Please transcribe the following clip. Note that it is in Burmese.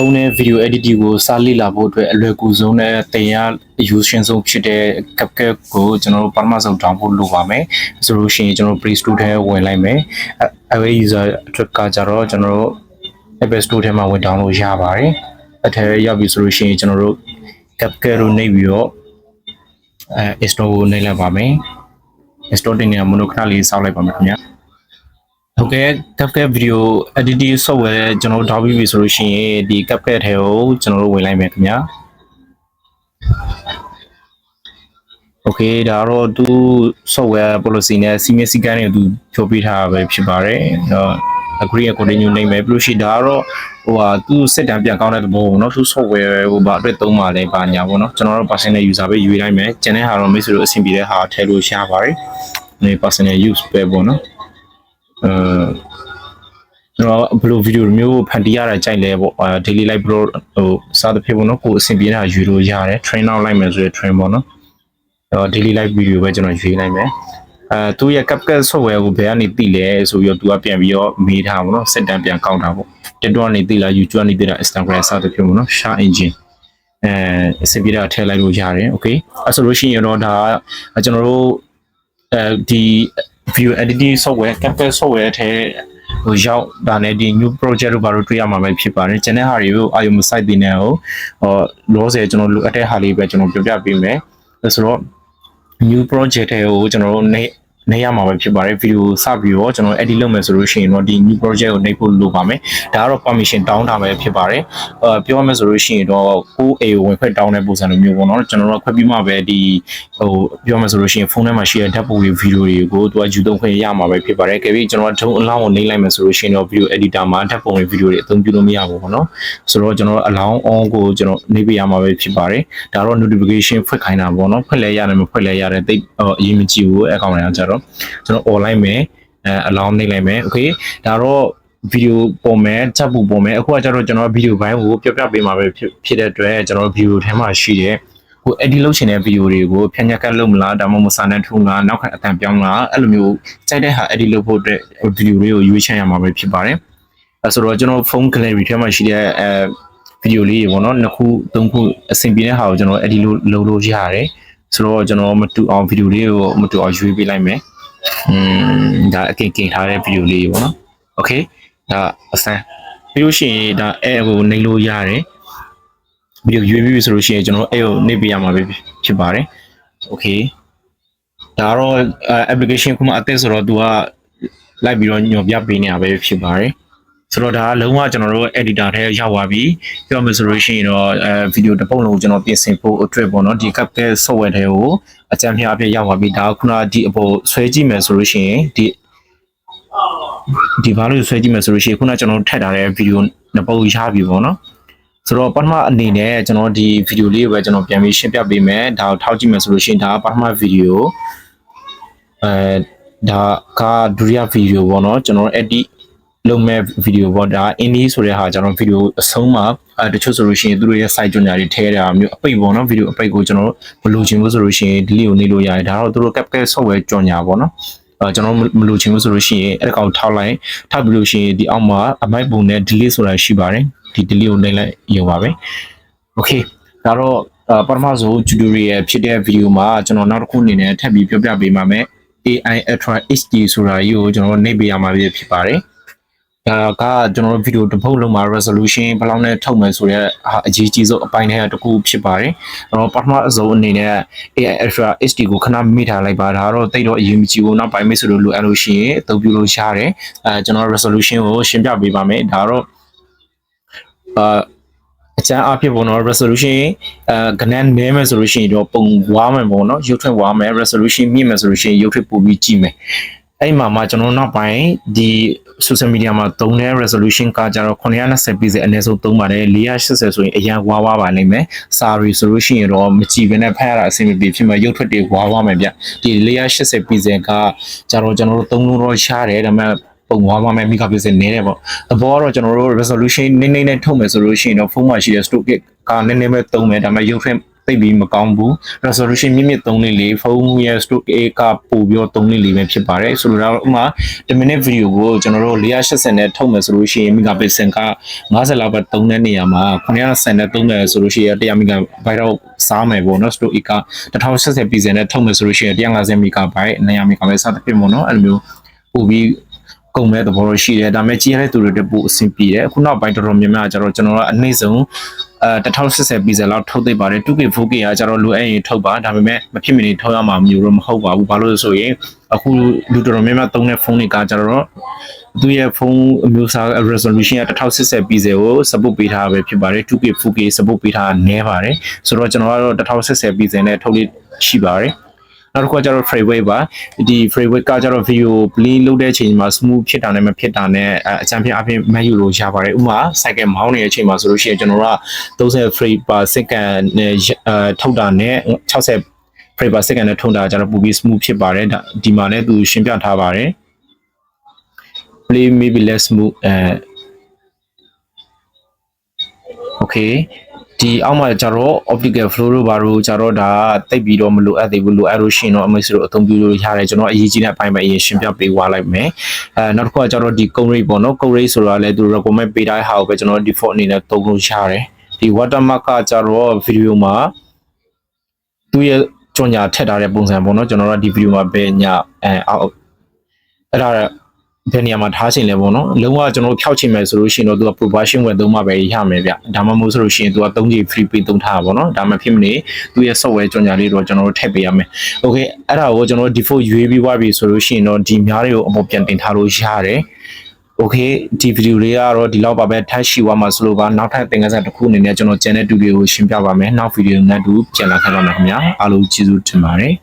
ဖုန်းနဲ့ video editing ကိုစလေ့လာဖို့အတွက်အလွယ်ကူဆုံးနဲ့တင်ရ use ဆုံးဖြစ်တဲ့ CapCut ကိုကျွန်တော်တို့ပထမဆုံး download လုပ်ပါမယ်ဆိုလို့ရှိရင်ကျွန်တော် Play Store ထဲဝင်လိုက်မယ်အဲ user အတွက်ကကြတော့ကျွန်တော်တို့ Apple Store ထဲမှာဝင် download ရပါတယ်အထက်ရောက်ပြီဆိုလို့ရှိရင်ကျွန်တော်တို့ CapCut ကိုနှိပ်ပြီးတော့install ကိုနှိပ်လိုက်ပါမယ် install တင်နေမှာမလို့ခဏလေးစောင့်လိုက်ပါမယ်ခင်ဗျာဟုတ်ကဲ့ CapCut video editing software ကျွန်တော်တို့ download ပြီဆိုလို့ရှိရင်ဒီ CapCut ထဲကိုကျွန်တော်တို့ဝင်လိုက်မယ်ခင်ဗျာ Okay ဒါတော့သူ software policy နဲ့ senior စီကန်းတွေသူဖြိုးပေးထားတာပဲဖြစ်ပါတယ်agree according နေမယ်ပြီးလို့ရှိဒါကတော့သူစစ်တမ်းပြန်ကောင်းတဲ့သဘောပေါ့နော်သူ software ဟိုဘာအတွက်သုံးပါလဲပါညာပေါ့နော်ကျွန်တော်တို့ personal user ပဲယူလိုက်မယ်ကျန်တဲ့ဟာတော့မိတ်ဆွေတို့အဆင်ပြေတဲ့ဟာထည့်လို့ရပါတယ်ဒီ personal use ပဲပေါ့နော်ကျွန်တော်ဘယ်လို video မျိုးဖန်တီးရတာကြိုက်လဲပေါ့ daily life ဘယ်လိုစသဖြင့်ပေါ့နော်ကိုအဆင်ပြေတာယူလို့ရတယ် train out လိုက်မယ်ဆိုရင် train ပေါ့နော်daily life video ပဲကျွန်တော်ရွေးလိုက်မယ်သူရဲ့ CapCut software ကိုဘယ်ကနေသိလဲဆိုပြီးတော့သူကပြန်ပြီးတော့မေးထားပါတော့စက်တမ်းပြန်ကောက်တာပေါ့ TikTok ကနေသိလား YouTube ကနေသိလား Instagram စသဖြင့်ပေါ့နော် Search engine အဆင်ပြေတာထည့်လိုက်လို့ရတယ် okay အဲ့ဆိုလို့ရှိရင်တော့ဒါကျွန်တော်တို့ဒီ video editing software CapCut software ထဲဟိုရောက်ဒါနဲ့ဒီ new project တို့ဘာလို့တွေ့ရမှာပဲဖြစ်ပါတယ်ကျန်တဲ့ဟာတွေကိုအာရုံမစိုက်သေးနဲ့လောဆယ်ကျွန်တော်လိုအပ်တဲ့ဟာလေးပဲကျွန်တော်ပြောပြပေးမယ်ဆိုတော့new project တွေကိုကျွန်တော်တို့နေရမှာပဲဖြစ်ပါတယ် video စပြီးတော့ကျွန်တော် edit လုပ်မယ်ဆိုလို့ရှိရင်တော့ဒီ new project ကိုနှိပ်ဖို့လိုပါမယ်ဒါကတော့ permission တောင်းတာပဲဖြစ်ပါတယ်ပြောရမယ်ဆိုလို့ရှိရင်တော့ကိုယ် A ကိုဝင်ခွင့်တောင်းတဲ့ပုံစံလိုမျိုးပေါ့နော်ကျွန်တော်တို့ခွင့်ပြီးမှပဲဒီပြောမယ်ဆိုလို့ရှိရင်ဖုန်းထဲမှာရှိတဲ့ဓာတ်ပုံတွေ video တွေကိုသူကယူသုံးခွင့်ရမှာပဲဖြစ်ပါတယ်ကြပြီးကျွန်တော်တို့အလောင်းကိုနှိပ်လိုက်မယ်ဆိုလို့ရှိရင်တော့ video editor မှာဓာတ်ပုံတွေ video တွေအသုံးပြုလို့မရဘူးပေါ့နော်ဆိုတော့ကျွန်တော်အလောင်း on ကိုကျွန်တော်နှိပ်ပြရမှာပဲဖြစ်ပါတယ်ဒါတော့ notification ဖွင့်ခိုင်းတာပေါ့နော်ဖွင့်လဲရတယ်မဖွင့်လဲရတယ်တိတ်အရေးမကြီးဘူးအကောင့်တွေကကြတော့ကျွန်တော် online မယ်အလောင်းနှိပ်လိုက်မယ် okay ဒါတော့ video ပုံမယ်ချက်ပူပုံမယ်အခုကကျတော့ကျွန်တော် video ဘိုင်းကိုပြောပြပေးမှာပဲဖြစ်တဲ့အတွက်ကျွန်တော် video ထဲမှာရှိတဲ့ဟို edit လုပ်ချင်တဲ့ video တွေကိုဖြန့်ညက်ကတ်လုပ်မလားဒါမှမဟုတ်စာနဲ့ထုံးလားနောက်ခံအတန်ပြောင်းလားအဲ့လိုမျိုးစိုက်တဲ့ဟာ edit လုပ်ဖို့အတွက် video လေးကိုရွေးချယ်ရမှာပဲဖြစ်ပါတယ်အဲ့ဆိုတော့ကျွန်တော် phone gallery ထဲမှာရှိတဲ့video လေးတွေပေါ့နော်နှစ်ခုသုံးခုအဆင်ပြေတဲ့ဟာကိုကျွန်တော် edit လုပ်လို့ရတယ်ဆိုတော့ကျွန်တော်မတူအောင် video လေးကိုမတူအောင်ရွေးပေးလိုက်မယ်ဒါအကင်ထားတဲ့ video လေးပေါ့နော် okay ဒါအစမ်းပြီးလို့ရှိရင်ဒါကိုနှိပ်လို့ရတယ် video ရွေးပြီးဆိုလို့ရှိရင်ကျွန်တော်ကိုနှိပ်ပြရမှာပဲဖြစ်ပါတယ် okay ဒါတော့ application ခုမှအသက်ဆိုတော့သူကလိုက်ပြီးတော့ညွှန်ပြပေးနေတာပဲဖြစ်ပါတယ်ဆိုတော့ဒါလုံးဝကျွန်တော်တို့ editor ထဲရောက်သွားပြီပြောမယ်ဆိုလို့ရှိရင်တော့video တစ်ပုံလုံးကျွန်တော်ပြင်ဆင်ဖို့အတွက်ပေါ့နော်ဒီ CapCut software ထဲကိုအကြံပြအဖြစ်ရောက်သွားပြီဒါခုနဒီအပေါ်ဆွဲကြည့်မယ်ဆိုလို့ရှိရင်ဒီဘာလို့ဆွဲကြည့်မယ်ဆိုလို့ရှိရင်ခုနကျွန်တော်ထည့်ထားတဲ့ video နှစ်ပုတ်ရပြီပေါ့နော်ဆိုတော့ပထမအနေနဲ့ကျွန်တော်ဒီ video လေးကိုပဲကျွန်တော်ပြန်ပြီးရှင်းပြပေးမယ်ဒါကိုထောက်ကြည့်မယ်ဆိုလို့ရှိရင်ဒါပထမ video ဒါကဒုတိယ video ပေါ့နော်ကျွန်တော် edit လုပ်မဲ့ video ပေါ့ဒါ indie ဆိုတဲ့ဟာကျွန်တော် video အဆုံးမှာတချို့ဆိုလို့ရှိရင်သူတို့ရဲ့ site ကြော်ညာတွေထည့်တာမျိုးအပိတ်ပေါ့နော် video အပိတ်ကိုကျွန်တော်မလိုချင်ဘူးဆိုလို့ရှိရင် delete ကိုနှိပ်လို့ရတယ်ဒါတော့သူတို့ CapCut software ကြော်ညာပေါ့နော်ကျွန်တော်မလိုချင်ဘူးဆိုလို့ရှိရင်အဲ့ဒါကိုထောက်လိုက်ထောက်ပြီးလို့ရှိရင်ဒီအောက်မှာအမိုက်ပုံနဲ့ delete ဆိုတာရှိပါတယ်ဒီ delete ကိုနှိပ်လိုက်ရုံပါပဲ okay ဒါတော့ပထမဆုံး tutorial ဖြစ်တဲ့ video မှာကျွန်တော်နောက်တစ်ခုအနေနဲ့ထပ်ပြီးပြောပြပေးပါမယ် AI Ultra HD ဆိုတာကြီးကိုကျွန်တော်နှိပ်ပေးရမှာဖြစ်ပါတယ်ဒါကကျွန်တော်တို့ video တစ်ပုတ်လုံးမှာ resolution ဘယ်လောက်နဲ့ထုတ်မယ်ဆိုတော့အကြီးကြီးဆုံးအပိုင်းထဲတစ်ခုဖြစ်ပါတယ်အဲ့တော့ပထမအစုံအနေနဲ့ AI Ultra HD ကိုခဏမိထားလိုက်ပါဒါတော့တိတ်တော့အရင်မကြည့်ဘူးနောက်ပိုင်းမိတ်ဆွေတို့လိုအပ်လို့ရှိရင်အသုံးပြုလို့ရတယ်ကျွန်တော် resolution ကိုရှင်းပြပေးပါမယ်ဒါတော့အကျန်းအဖြစ်ပေါ့နော် resolution ကနန်းနည်းမယ်ဆိုလို့ရှိရင်တော့ပုံဝါမယ်ပေါ့နော်ရုပ်ထွက်ဝါမယ် resolution မြင့်မယ်ဆိုလို့ရှိရင်ရုပ်ထွက်ပိုပြီးကြည့်မယ်အဲ့မှာကျွန်တော်နောက်ပိုင်းဒီ social media မှာသုံးတဲ့ resolution ကကြတော့920 pixel အနည်းဆုံးသုံးပါတယ်480ဆိုရင်အရင်ဝါပါလိမ့်မယ်စာရီဆိုလို့ရှိရင်တော့မကြည့်ဘဲနဲ့ဖတ်ရတာအဆင်မပြေဖြစ်မှာရုပ်ထွက်တွေဝါမယ်ဗျဒီ480 pixel ကကြတော့ကျွန်တော်တို့သုံးလို့တော့ရှားတယ်ဒါပေမဲ့ပုံဝါပါမယ်မိက pixel နည်းတယ်ပေါ့သဘောကတော့ကျွန်တော်တို့ resolution နည်းနည်းနဲ့ထုတ်မယ်ဆိုလို့ရှိရင်တော့ဖုန်းမှာရှိတဲ့ stock ကနည်းနည်းပဲသုံးမယ်ဒါပေမဲ့ရုပ်ထွက် သိပြီးမကောင်းဘူး resolution မြင့်မြင့်3လေးလေးဖုန်းရဲ့ stroke A ကပို့ပြီး3လေးလေးပဲဖြစ်ပါတယ်ဆိုတော့ဥမာ10 minute video ကိုကျွန်တော်တို့480နဲ့ထုတ်မယ်ဆိုလို့ရှိရင် megapixel က50လောက်ပဲ3တဲ့နေရာမှာ920နဲ့3တယ်ဆိုလို့ရှိရင်100 megabyte တော့စားမယ်ပေါ့နော် stroke A က1080 pixel နဲ့ထုတ်မယ်ဆိုလို့ရှိရင်150 megabyte 200 megabyte စသဖြင့်ပေါ့နော်အဲ့လိုမျိုးပို့ပြီးကုန်မဲ့သဘောရှိတယ်ဒါပေမဲ့ကြီးရတဲ့သူတွေတက်ပို့အဆင်ပြေတယ်အခုနောက်ပိုင်းတော်တော်များများကျတော့ကျွန်တော်ကအနည်းဆုံး1080 pixel လောက်ထုတ်သိပါတယ် 2K 4K ကကျတော့လိုအပ်ရင်ထုတ်ပါဒါပေမဲ့မဖြစ်မနေထုတ်ရမှာမျိုးတော့မဟုတ်ပါဘူးဘာလို့လဲဆိုရင်အခုလူတော်တော်များများသုံးတဲ့ဖုန်းတွေကကျတော့သူရဲ့ဖုန်းအမျိုးအစား resolution က1080 pixel ကို support ပေးထားပဲဖြစ်ပါတယ် 2K 4K support ပေးထားနည်းပါတယ်ဆိုတော့ကျွန်တော်ကတော့1080 pixel နဲ့ထုတ်လို့ရှိပါတယ်နောက်တစ်ခုကကျတော့ frame rate ပါဒီ frame rate ကကျတော့ video play လုပ်တဲ့အချိန်မှာ smooth ဖြစ်တာနဲ့မဖြစ်တာနဲ့အချမ်းဖြစ်အပြင်မယူလို့ရပါတယ်ဥပမာ cycle မောင်းနေတဲ့အချိန်မှာဆိုလို့ရှိရင်ကျွန်တော်က30 frame per second နဲ့ထုတ်တာနဲ့60 frame per second နဲ့ထုတ်တာကျတော့ပိုပြီး smooth ဖြစ်ပါတယ်ဒီမှာလည်းသူရှင်းပြထားပါတယ် play maybe less smooth okayဒီအောက်မှာကျတော့ optical flow တို့ဘာလို့ကျတော့ဒါတိတ်ပြီးတော့မလိုအပ်သေးဘူးလိုအပ်လို့ရှိရင်တော့အမေဆိုတော့အသုံးပြုလို့ရတယ်ကျွန်တော်အရေးကြီးတဲ့အပိုင်းပဲအရင်ရှင်းပြပေးသွားလိုက်မယ်နောက်တစ်ခုကကျတော့ဒီ code rate ပေါ့နော် code rate ဆိုတာလည်းသူ recommend ပေးထားတဲ့ဟာကိုပဲကျွန်တော် default အနေနဲ့သုံးလို့ရတယ်ဒီ watermark ကကျတော့ video မှာသူ့ရဲ့ကြော်ညာထည့်ထားတဲ့ပုံစံပေါ့နော်ကျွန်တော်တို့ဒီ video မှာပဲညအောက်အဲ့ဒါဘယ်နေရာမှာထားချိန်လဲပေါ့နော်လုံးဝကျွန်တော်တို့ဖြောက်ချိန်မယ်ဆိုလို့ရှိရင်တော့သူက proportion ဝယ်သုံးမှပဲရမယ်ဗျဒါမှမဟုတ်ဆိုလို့ရှိရင်သူက 3G free ပေးသုံးထားတာပေါ့နော်ဒါမှဖြစ်မနေသူရဲ့ software ကြော်ညာလေးတော့ကျွန်တော်တို့ထည့်ပေးရမယ် okay အဲ့ဒါကိုကျွန်တော်တို့ default ရွေးပြီးသွားပြီဆိုလို့ရှိရင်တော့ဒီများတွေကိုအပေါ်ပြန်တင်ထားလို့ရတယ် okay ဒီ video လေးကတော့ဒီလောက်ပါပဲထပ်ရှိသွားမှာဆိုလို့ပါနောက်ထပ်သင်ခန်းစာတစ်ခုအနေနဲ့ကျွန်တော် channel 2လေးကိုရှင်းပြပါမယ်နောက် video နဲ့တူပြန်လာခဲ့ပါမယ်ခင်ဗျာအားလုံးကျေးဇူးတင်ပါတယ်